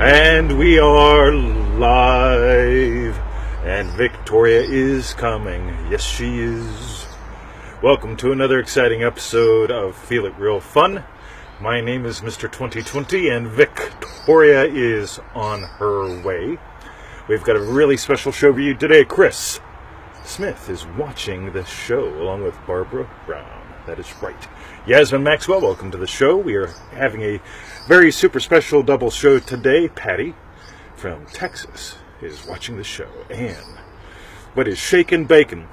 And we are live. And Victoria is coming. Yes, she is. Welcome to another exciting episode of Feel It Real Fun. My name is Mr. 2020 and Victoria is on her way. We've got a really special show for you today. Chris Smith is watching the show along with Barbara Brown. That is right. Yasmin Maxwell, welcome to the show. We are having a very super special double show today. Patty from Texas is watching the show. And what is shakin' bacon?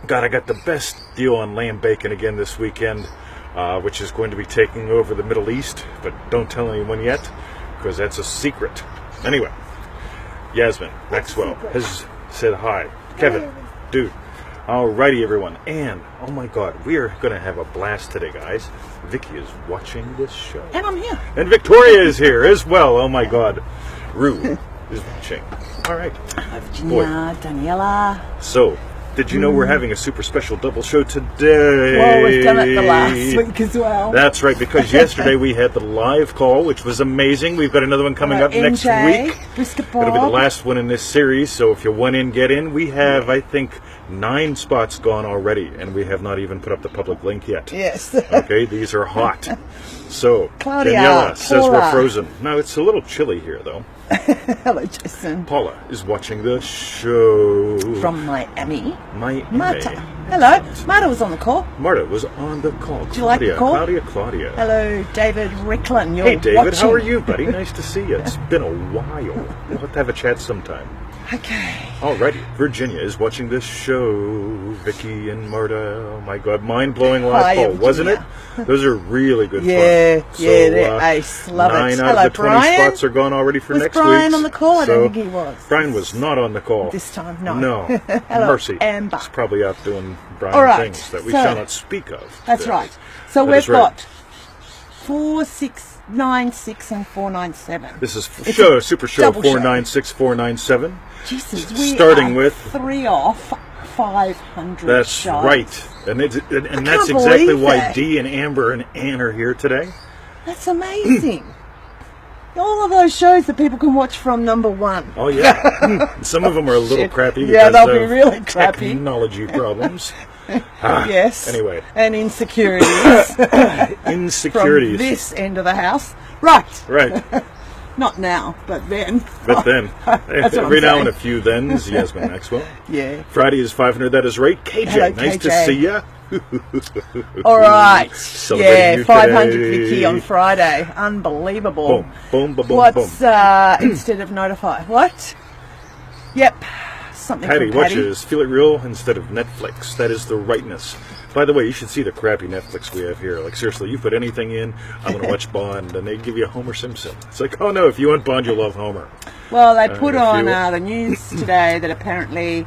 God, I got the best deal on lamb bacon again this weekend, which is going to be taking over the Middle East, but don't tell anyone yet, because that's a secret. Anyway, Yasmin Maxwell has said hi. Kevin, dude. Alrighty, everyone. And, oh my God, we are going to have a blast today, guys. Vicky is watching this show. And I'm here. And Victoria is here as well. Oh my God. Rue is watching. All right. Virginia, Daniela. So, did you know we're having a super special double show today? Well, we've done it the last week as well. That's right, because yesterday we had the live call, which was amazing. We've got another one coming up next week. It'll be the last one in this series, so if you want in, get in. We have, I think, 9 spots gone already, and we have not even put up the public link yet. Yes. Okay, these are hot. So, Claudia, Daniela says Paula. we're frozen. No, it's a little chilly here, though. Hello, Jason. Paula is watching the show. From Miami. Miami. Marta. Hello. Marta was on the call. Marta was on the call. Did you like the call? Claudia. Hello, David Ricklin. You're Hey, David. watching. How are you, buddy? Nice to see you. It's been a while. We'll have to have a chat sometime. Okay. Alrighty. Virginia is watching this show. Vicky and Marta. Oh, my God. Mind-blowing live call, wasn't it? Those are really good fun. Yeah, So, they're ace. Love 9 it. out Hello, of the 20 Brian. spots are gone already for Was next Brian week. on the call? I don't think he was. Brian was not on the call. This time, no. No. Hello, Mercy. Amber. He's probably out doing Brian All right, things that we so- shall not speak of. That's today. right. So That we've is right. got 4696 and 497. This is It's show a Super Show double show. 496, 497. Jesus, we Starting are with 3 off 500 That's shows. right. And that's can't exactly believe why that. Dee and Amber and Ann are here today. That's amazing. All of those shows that people can watch from number 1. Oh, yeah. Some of them are a little Shit. crappy Yeah, because they'll be of really crappy. technology problems. Yes. Anyway. And insecurities from Insecurities. this end of the house. Right. Right. Not now, but then. But then, That's what every I'm now saying. and a few thens, Yasmin Maxwell. Yeah. Friday is 500, that is right. KJ, Hello, nice to KJ. see ya. All right. Celebrating Yeah, you 500 today. Vicky on Friday. Unbelievable. Boom, boom, boom, boom, What's boom. instead of notify? What? Yep. Something Patty from Patty. watches Feel It Real instead of Netflix. That is the rightness. By the way, you should see the crappy Netflix we have here. Like, seriously, you put anything in, I'm going to watch Bond, and they give you Homer Simpson. It's like, oh no, if you want Bond, you'll love Homer. Well, they put if on you- the news today that apparently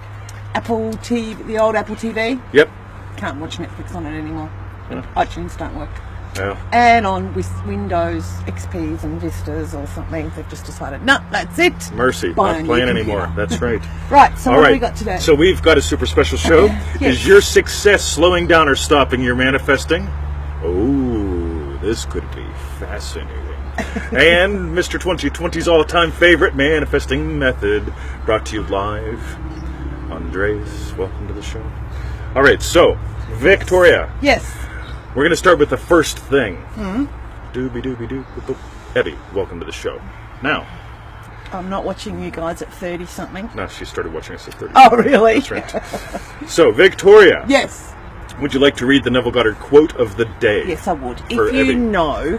Apple TV, the old Apple TV, Yep. can't watch Netflix on it anymore. Yeah. iTunes don't work. Yeah. And on Windows XPs and Vistas or something, they've just decided, no, that's it. Mercy, Buy a not new playing computer. anymore. That's right. Right, so All what right. do we got today? So we've got a super special show. Yes. Is your success slowing down or stopping your manifesting? Oh, this could be fascinating. And Mr. 2020's all-time favorite manifesting method, brought to you live. Andres, welcome to the show. All right, so Victoria, Yes. we're going to start with the first thing. Doobie doobie doo. Boop, boop. Eddie, welcome to the show. Now, I'm not watching you guys at 30 something. no, she started watching us at 30. Oh, really? That's right. So, Victoria, Yes. would you like to read the Neville Goddard quote of the day? Yes, I would. For If you Evie. know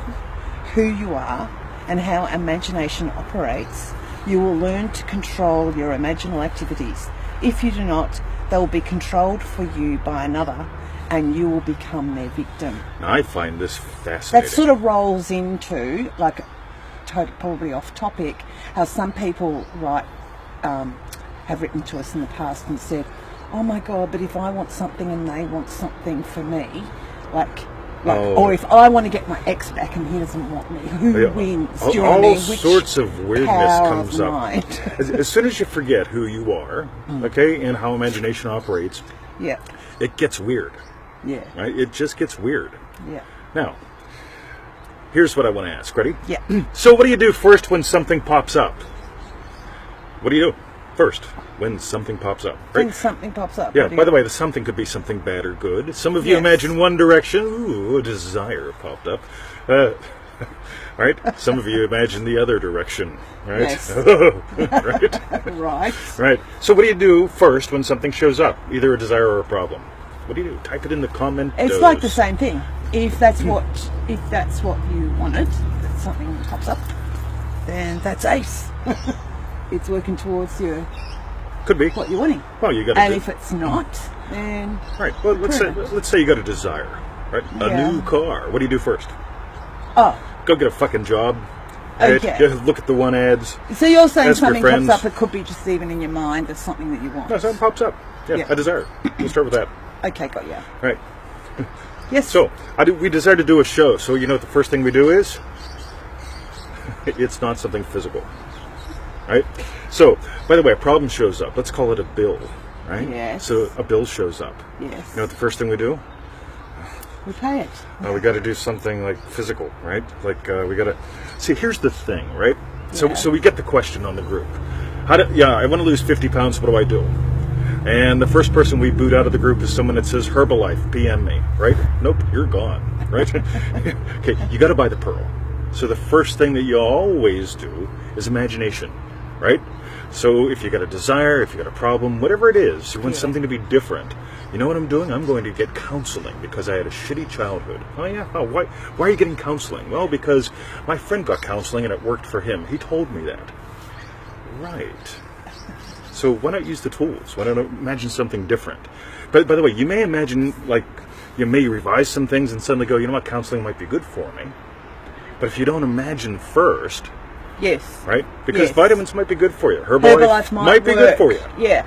who you are and how imagination operates, you will learn to control your imaginal activities. If you do not, they will be controlled for you by another, and you will become their victim. Now, I find this fascinating. That sort of rolls into, like, probably off topic, how some people have written to us in the past and said, oh my God, but if I want something and they want something for me, or if I want to get my ex back and he doesn't want me, who wins? Do you know what I all mean? Which sorts of weirdness power comes of up. mind? As soon as you forget who you are, okay, and how imagination operates, Yeah, it gets weird, yeah, right? It just gets weird. yeah. Now, here's what I want to ask. Ready? Yeah. So what do you do first when something pops up? What do you do first when something pops up? Right? When something pops up. Yeah, by the way, the something could be something bad or good. Some of you Yes. imagine one direction. Ooh, a desire popped up. Right? Some of you imagine the other direction. Right? Yes. Right? Right. Right. So what do you do first when something shows up? Either a desire or a problem. What do you do? Type it in the comment. It's like the same thing. If that's what you wanted, that something pops up, then that's ace. It's working towards you Could be. what you're wanting. Well, you got And to. if it's not, then Right. Well, let's say you got a desire. Right. A Yeah. new car. What do you do first? oh, Go get a fucking job. Right? Okay. Go look at the one ads. so you're saying Ask your something pops friends. up. It could be just even in your mind. There's something that you want. No, something pops up. Yeah, Yeah. a desire. We'll start with that. Okay, got you. Right. Yes. So, we desire to do a show. So, you know what the first thing we do is? It's not something physical. Right? So, by the way, a problem shows up. Let's call it a bill. Right? Yes. So, a bill shows up. Yes. You know what the first thing we do? We pay it. We got to do something like physical, right? Like, we got to... See, here's the thing, right? Yeah. So we get the question on the group. I want to lose 50 pounds. What do I do? And the first person we boot out of the group is someone that says Herbalife, PM me, right? Nope, you're gone, right? Okay, you got to buy the pearl. So the first thing that you always do is imagination, right? So if you got a desire, if you got a problem, whatever it is, you want something to be different. You know what I'm doing? I'm going to get counseling because I had a shitty childhood. Oh yeah? Oh, why are you getting counseling? Well, because my friend got counseling and it worked for him. He told me that. Right. So why not use the tools? Why not imagine something different? But by the way, you may imagine, like, you may revise some things and suddenly go, you know what, counseling might be good for me. But if you don't imagine first, Yes. right? Because Yes. vitamins might be good for you. Herbalife might be good work. for you. Yeah.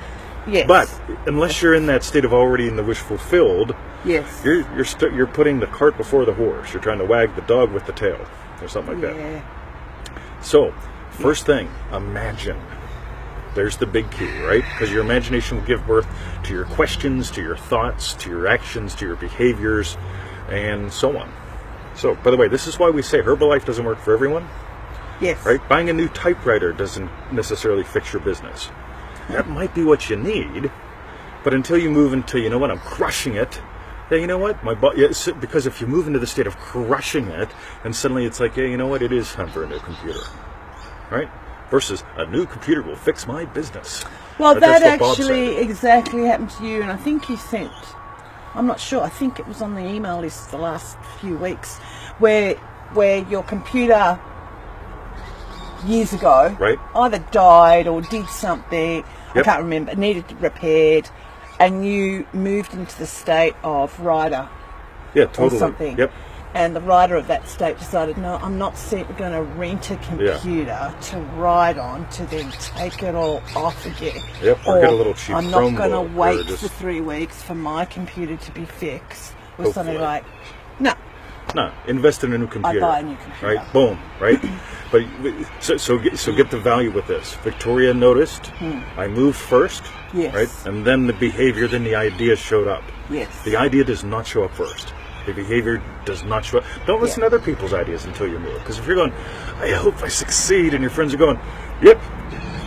Yes. But unless you're in that state of already in the wish fulfilled, yes. you're putting the cart before the horse. You're trying to wag the dog with the tail, or something like that. Yeah. So, first thing, imagine. There's the big key, right? Because your imagination will give birth to your questions, to your thoughts, to your actions, to your behaviors, and so on. So, by the way, this is why we say Herbalife doesn't work for everyone, Yes. right? Buying a new typewriter doesn't necessarily fix your business. That might be what you need, but until you move into, you know what, I'm crushing it, yeah, you know what, because if you move into the state of crushing it, then suddenly it's like, yeah, you know what, it is time for a new computer, right? Versus a new computer will fix my business. Well, That's that what Bob actually said. exactly happened to you, and I think you sent, I'm not sure, I think it was on the email list the last few weeks, where your computer years ago Right. either died or did something, I Yep. can't remember, needed repaired, and you moved into the state of writer Yeah, or totally. something. Yep. And the writer of that state decided, no, I'm not going to rent a computer to write on to then take it all off again. Yep, or get a little cheap I'm not going to Chromebook or wait just- for 3 weeks for my computer to be fixed. Or something Hopefully. like, no, No, invest in a new computer. buy a new computer. Right, boom, right? But so get the value with this. Victoria noticed. I moved first, Yes. right, and then the behavior, then the idea showed up. yes. The idea does not show up first. The behavior does not show up. Don't listen to other people's ideas until you move. Because if you're going, I hope I succeed, and your friends are going, yep,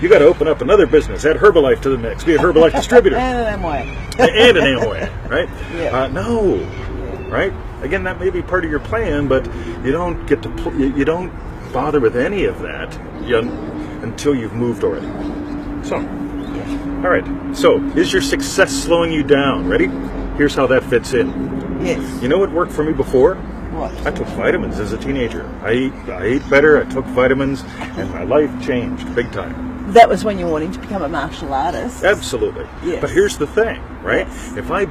you got to open up another business. Add Herbalife to the mix. Be a Herbalife distributor. And Amway. And an Amway, right? Yeah. No, right? Again, that may be part of your plan, but you don't get to you don't bother with any of that until you've moved already. So, all right. So, is your success slowing you down? Ready? Here's how that fits in. Yes. You know what worked for me before? What? I took vitamins as a teenager. I ate better. I took vitamins, and my life changed big time. That was when you were wanting to become a martial artist. Absolutely. Yes. But here's the thing, right? Yes. If I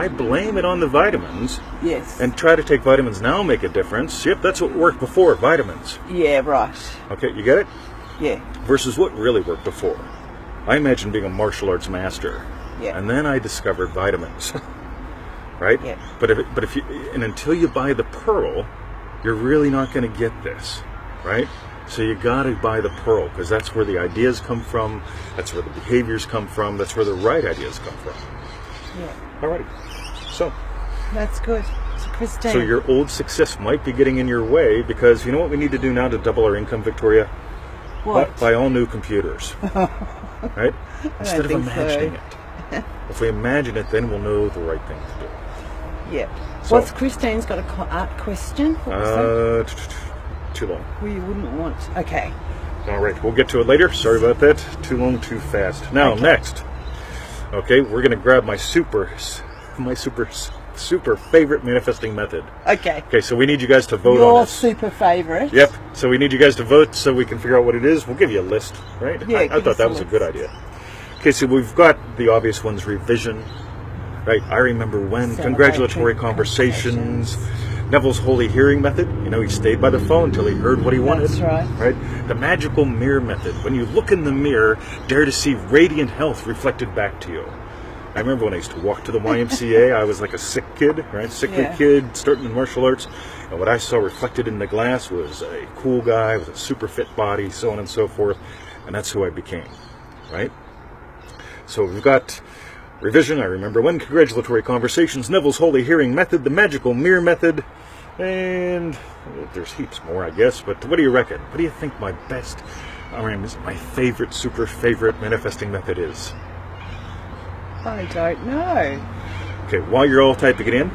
blame it on the vitamins Yes. and try to take vitamins now make a difference, yep, that's what worked before, vitamins. Yeah, right. Okay, you get it? Yeah. Versus what really worked before. I imagine being a martial arts master. Yeah. And then I discovered vitamins. Right? Yeah. But if you until you buy the pearl, you're really not going to get this, right? So you got to buy the pearl because that's where the ideas come from, that's where the behaviors come from, that's where the right ideas come from. Yeah. Alrighty. So, That's good. It's a Christine. So your old success might be getting in your way because you know what we need to do now to double our income, Victoria? What? Buy all new computers. Right? Instead of imagining it. If we imagine it, then we'll know the right thing to do. Yep. So, What's Christine's got a art question? What was that? Too long. Well, you wouldn't want. Okay. All right, we'll get to it later. Sorry about that. Too long, too fast. Now, next. Okay, we're going to grab my super favorite manifesting method. Okay. Okay, so we need you guys to vote on Your this. super favourite. Yep. So we need you guys to vote so we can figure out what it is. We'll give you a list, right? Yeah, I give thought us that a was a list. good idea. Okay, so we've got the obvious ones: revision, right? I remember when, congratulatory conversations, Neville's holy hearing method. You know, he stayed by the phone until he heard what he wanted. That's right. Right? The magical mirror method. When you look in the mirror, dare to see radiant health reflected back to you. I remember when I used to walk to the YMCA, I was like a sick kid, right? Sickly kid, starting in martial arts. And what I saw reflected in the glass was a cool guy with a super fit body, so on and so forth. And that's who I became, right? So we've got revision, I remember when, congratulatory conversations, Neville's holy hearing method, the magical mirror method, and there's heaps more, I guess. But what do you reckon? What do you think my favorite, super favorite manifesting method is? I don't know. Okay, while you're all typing it in,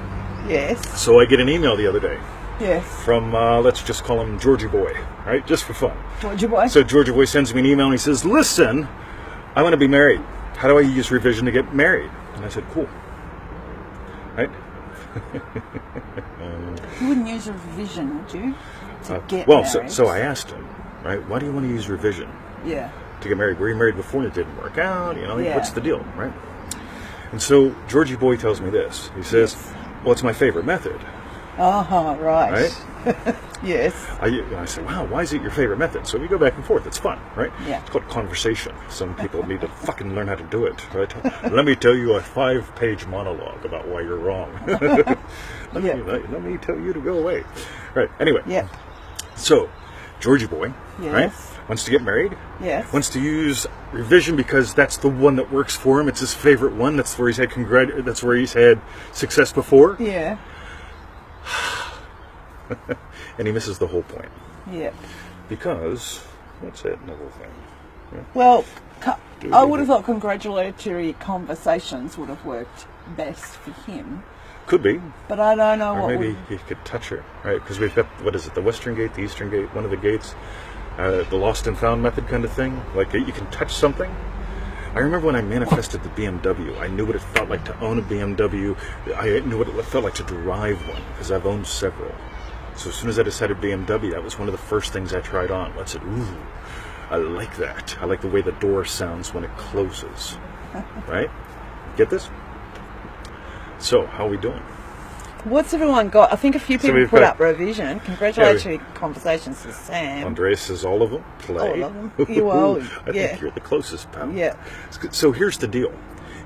Yes. so I get an email the other day Yes. from, let's just call him Georgie Boy, right? Just for fun. Georgia boy. So Georgie Boy sends me an email and he says, listen, I want to be married. How do I use revision to get married? And I said, cool. Right? You wouldn't use a revision, would you? To get well, married. so I asked him, right? Why do you want to use revision Yeah. to get married? Were you married before and it didn't work out? You know, Yeah. what's the deal, right? And so Georgie Boy tells me this. He says, well, it's my favorite method. Oh, right. Right? Yes. I said, wow, why is it your favorite method? So we go back and forth. It's fun, right? Yeah. It's called conversation. Some people need to fucking learn how to do it, right? Let me tell you a 5-page monologue about why you're wrong. Let me tell you to go away. Right. Anyway. Yeah. So, Georgie Boy, right? Yes. Wants to get married. Yes. Wants to use revision because that's the one that works for him. It's his favorite one. That's where he's had success before. Yeah. And he misses the whole point. Yeah. Because, what's that Neville thing? Yeah. Well, I would have thought congratulatory conversations would have worked best for him. Could be. But I don't know Or what maybe he could touch her, right? Because we've got, what is it, the Western Gate, the Eastern Gate, one of the gates, the lost and found method kind of thing. Like, you can touch something. I remember when I manifested the BMW, I knew what it felt like to own a BMW. I knew what it felt like to drive one, because I've owned several. So as soon as I decided BMW, that was one of the first things I tried on. I said, ooh, I like that. I like the way the door sounds when it closes. Right? Get this? So, how are we doing? What's everyone got? I think a few people we've put got- up revision. Congratulatory conversations to Sam. Andreas says all of them. Play. All of them. You all, I yeah. think you're the closest, pal. Yeah. So here's the deal.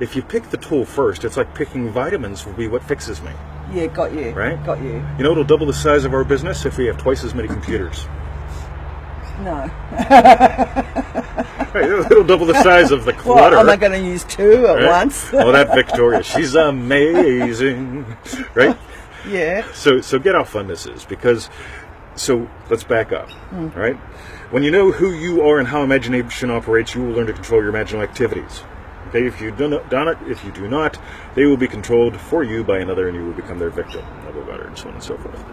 If you pick the tool first, it's like picking vitamins will be what fixes me. Yeah, got you. Right? Got you. You know, it'll double the size of our business if we have twice as many computers. No. Right, it'll double the size of the clutter. What, am I going to use two at once? Oh, that Victoria, she's amazing, right? Yeah. So get how fun this is, because, so let's back up, right? When you know who you are and how imagination operates, you will learn to control your imaginal activities. Okay, if you do not, they will be controlled for you by another, and you will become their victim. Neville Goddard, and so on and so forth.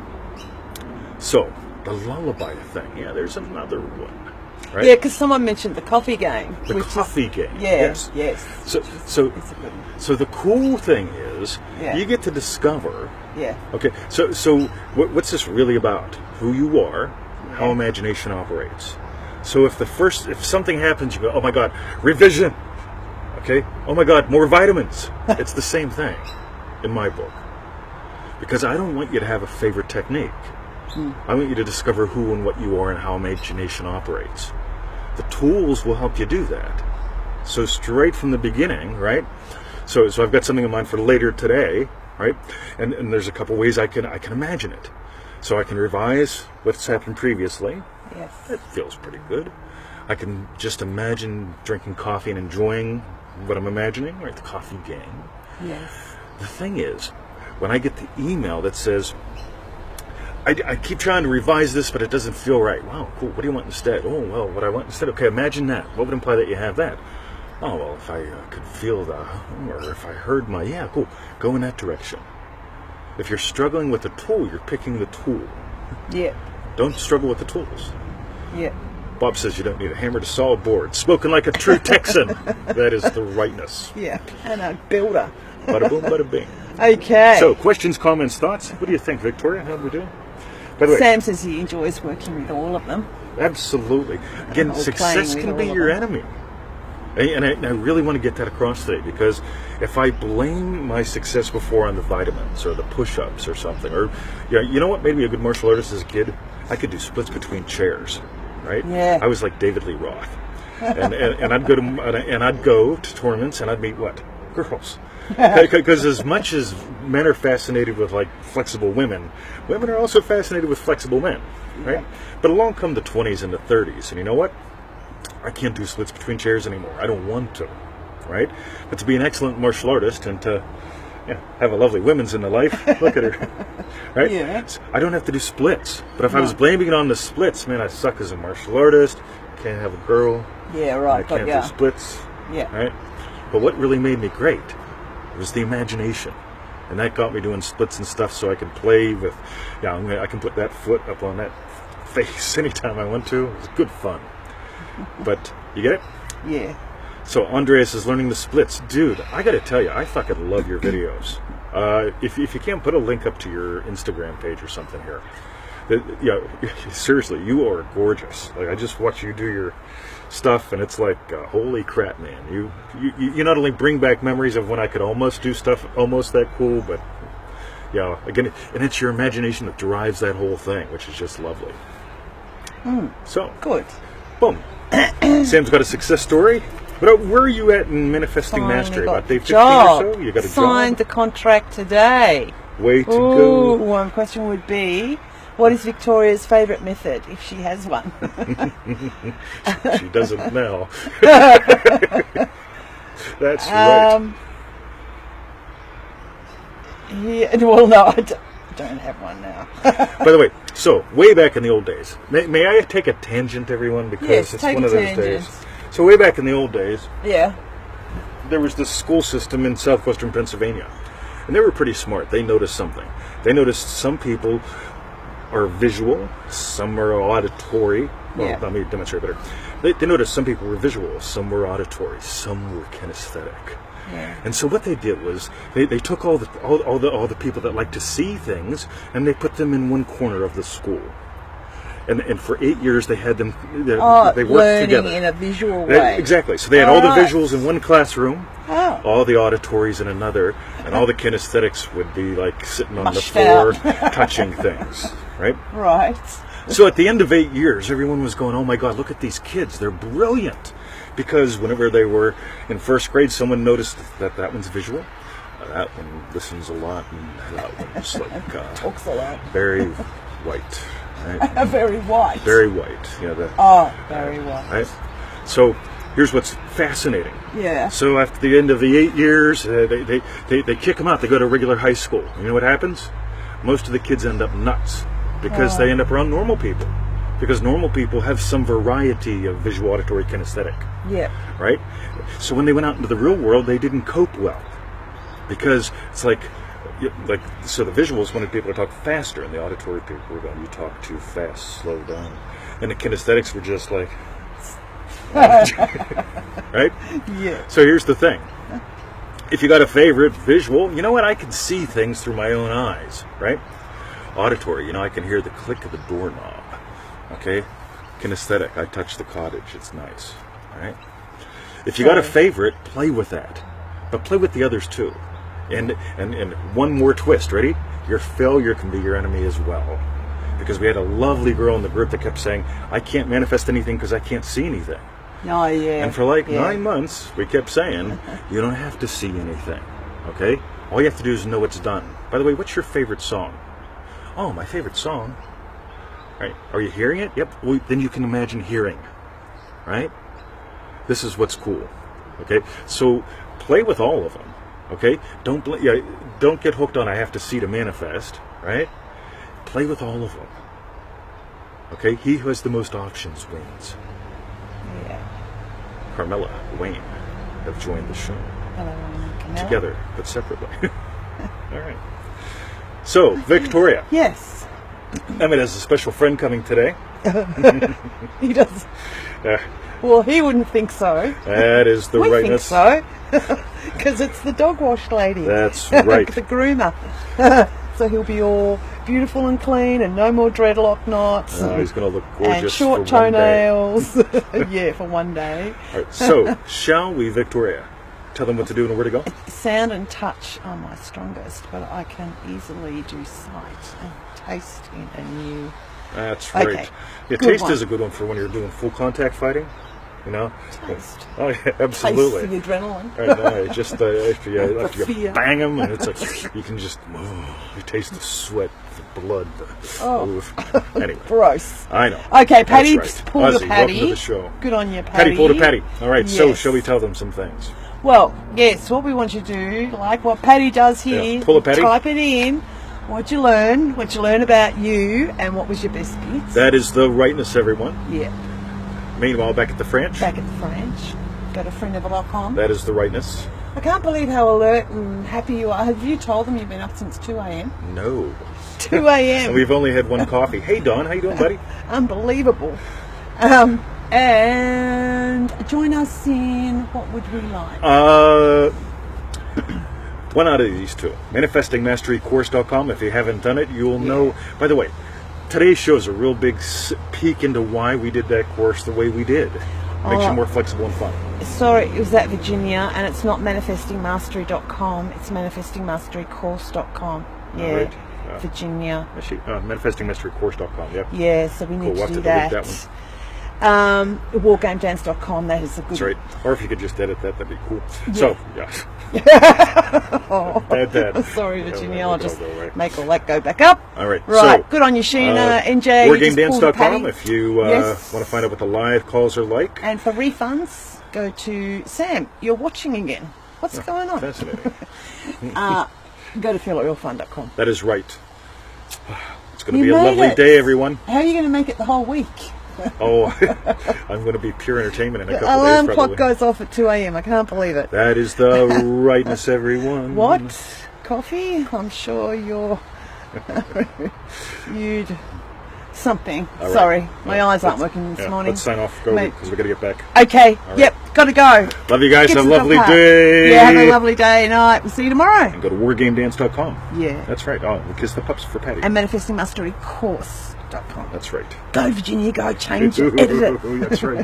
So the lullaby thing, yeah, there's another one. Right? Yeah, because someone mentioned the coffee game. The coffee game. Yeah, Yes. So It's a good one. so the cool thing is, Yeah. you get to discover. Yeah. Okay. So what's this really about? Who you are, how imagination operates. So if something happens, you go, oh my God, revision. Okay. Oh my God, more vitamins. It's the same thing, in my book, because I don't want you to have a favorite technique. I want you to discover who and what you are and how imagination operates. The tools will help you do that. So straight from the beginning, right? So I've got something in mind for later today, right? And there's a couple ways I can imagine it. So I can revise what's happened previously. Yes. It feels pretty good. I can just imagine drinking coffee and enjoying what I'm imagining, right? The coffee game. Yes. The thing is, when I get the email that says, I keep trying to revise this, but it doesn't feel right. Wow, cool. What do you want instead? Oh, well, what I want instead. Okay, imagine that. What would imply that you have that? Oh, well, if I could feel the hum, or if I heard my, yeah, cool. Go in that direction. If you're struggling with a tool, you're picking the tool. Yeah. Don't struggle with the tools. Yeah. Bob says you don't need a hammer to saw a board. Spoken like a true Texan. That is the rightness. Yeah. And a builder. Bada boom, bada bing. Okay. So, questions, comments, thoughts? What do you think, Victoria? How do we do? By the way, Sam says he enjoys working with all of them. absolutely. Again, Or success playing can with be all of your them. enemy. And I really want to get that across today, because if I blame my success before on the vitamins or the push-ups or something, or you know what made me a good martial artist as a kid? I could do splits between chairs, right? Yeah. I was like David Lee Roth, and I'd go to tournaments and I'd meet what? Girls. Because as much as men are fascinated with like flexible women are also fascinated with flexible men, right? Yeah. But along come the 20s and the 30s, and you know what? I can't do splits between chairs anymore. I don't want to, right? But to be an excellent martial artist and to have a lovely women's in the life, look at her, right? Yeah. I don't have to do splits. But if I was blaming it on the splits, man, I suck as a martial artist. Can't have a girl. Yeah, I right. can't But do splits. Yeah. Right? But what really made me great was the imagination. And that got me doing splits and stuff so I could play with, I can put that foot up on that face anytime I want to. It was good fun. But, you get it? Yeah. So, Andreas is learning the splits. Dude, I gotta tell you, I fucking love your videos. If you can't put a link up to your Instagram page or something here. Seriously, you are gorgeous. Like, I just watch you do your stuff, and it's like, holy crap, man! You not only bring back memories of when I could almost do stuff almost that cool, but again, and it's your imagination that drives that whole thing, which is just lovely. So Good. boom. Sam's got a success story. But where are you at in manifesting mastery? About day 15 or so? You got a Signed the job? contract today. Way to Ooh, go. one question would be, what is Victoria's favourite method, if she has one? She doesn't now. That's right. Yeah, well, no, I don't have one now. By the way, so way back in the old days, may I take a tangent, everyone? Because Yes, it's take one a of those tangent. days. So way back in the old days, Yeah. there was this school system in southwestern Pennsylvania, and they were pretty smart. They noticed something. They noticed some people are visual, some are auditory. Well, Yeah. let me demonstrate better. They noticed some people were visual, some were auditory, some were kinesthetic. Yeah. And so what they did was they took all the people that like to see things, and they put them in one corner of the school. And for 8 years they had them. They worked learning together in a visual way. Exactly. So they had all the Alright. visuals in one classroom, Oh. all the auditories in another, and all the kinesthetics would be like sitting on the Mushed floor, out. touching things. Right. Right. So at the end of 8 years, everyone was going, "Oh my God, look at these kids! They're brilliant!" Because whenever they were in first grade, someone noticed that one's visual, that one listens a lot, and that one's like Talks a lot. very white, right? Very white. Very white. Very white. Right. So here's what's fascinating. Yeah. So after the end of the 8 years, they kick them out. They go to regular high school. You know what happens? Most of the kids end up nuts because they end up around normal people. Because normal people have some variety of visual, auditory, kinesthetic. Yeah. Right? So when they went out into the real world, they didn't cope well. Because it's like, so the visuals wanted people to talk faster, and the auditory people were going, "You talk too fast, slow down." And the kinesthetics were just like, right? Yeah. So here's the thing. If you got a favorite visual, you know what? I can see things through my own eyes, right? Auditory, I can hear the click of the doorknob. Okay? Kinesthetic, I touch the cottage. It's nice. All right? If you got a favorite, play with that. But play with the others too. And one more twist. Ready? Your failure can be your enemy as well. Because we had a lovely girl in the group that kept saying, "I can't manifest anything because I can't see anything." Oh, yeah. And for 9 months, we kept saying, "You don't have to see anything. Okay? All you have to do is know it's done." By the way, what's your favorite song? "Oh, my favorite song." Right? Are you hearing it? Yep. Well, then you can imagine hearing. Right? This is what's cool. Okay? So play with all of them. Okay? Don't get hooked on I have to see to manifest, right? Play with all of them. Okay? He who has the most options wins. Yeah. Carmela, Wayne have joined the show. Hello, Camilla. Together, but separately. All right. So, Victoria. Yes. Emmett has a special friend coming today. He does. Well, he wouldn't think so. That is the we rightness. think so. Because it's the dog wash lady. That's right. The groomer. So he'll be all beautiful and clean and no more dreadlock knots. He's going to look gorgeous and short for 1 day. toenails. Yeah, for 1 day. All right, so, shall we, Victoria, tell them what to do and where to go? Sound and touch are my strongest, but I can easily do sight and tasting and new. That's right. Okay. Yeah, Good taste one. is a good one for when you're doing full contact fighting. You know? Taste. Oh, yeah, absolutely. Taste the adrenaline. Right, just after you fear. bang them, and it's like you can just you taste the sweat, the blood. Anyway, Gross. I know. Okay, Patty, That's right. pull the Ozzy, Patty. welcome to the show. Good on you, Patty. Patty, pull the Patty. All right, so Yes. shall we tell them some things? Well, yes, what we want you to do, like what Patty does here, Yeah, pull a Patty. Type it in, what you learn about you, and what was your best bits. That is the rightness, everyone. Yeah. Meanwhile, back at the French, Back at the French. Go to friendneville.com. that is the rightness. I can't believe how alert and happy you are. Have you told them you've been up since 2 a.m.? No. 2 a.m. And we've only had one coffee. Hey, Don, how you doing, buddy? Unbelievable. And join us in what would we like? One out of these two. ManifestingMasteryCourse.com. If you haven't done it, you'll know. By the way, today's show is a real big peek into why we did that course the way we did. Makes you more flexible and fun. Sorry, it was at Virginia, and it's not manifestingmastery.com. It's manifestingmasterycourse.com. Yeah, Right. Virginia. ManifestingMasteryCourse.com. Yep. Yeah, so we Cool, need we'll to have do to delete that. that Wargamedance.com. That is a good. That's right. Or if you could just edit that, that'd be cool. So, yeah. Oh, Bad. sorry, Virginia. Yeah, I'll go just away. make all that go back up. All right. Right. So, Good on you, Sheena. NJ. you just pulled the WarGameDance.com Patty. if you Yes. want to find out what the live calls are like. And for refunds, go to Sam. You're watching again. What's going on? Fascinating. Go to feelitrealfun.com. That is right. It's going to You be a made lovely it. day, everyone. How are you going to make it the whole week? Oh, I'm going to be pure entertainment in a The couple alarm days, clock probably. goes off at 2 a.m. I can't believe it. That is the rightness, everyone. What? Coffee? I'm sure you'd something. All right. Sorry, my eyes aren't Let's- working this yeah, morning. Let's sign off, go, Mate. because we've got to get back. Okay, right. yep, gotta go. Love you guys. Get Have a to the lovely park. day. Yeah, have a lovely day, night. We'll see you tomorrow. And go to wargamedance.com. Yeah. That's right. Oh, we'll kiss the pups for Patty. And manifestingmasterycourse.com. That's right. Go, Virginia, go, change it, edit it. That's right.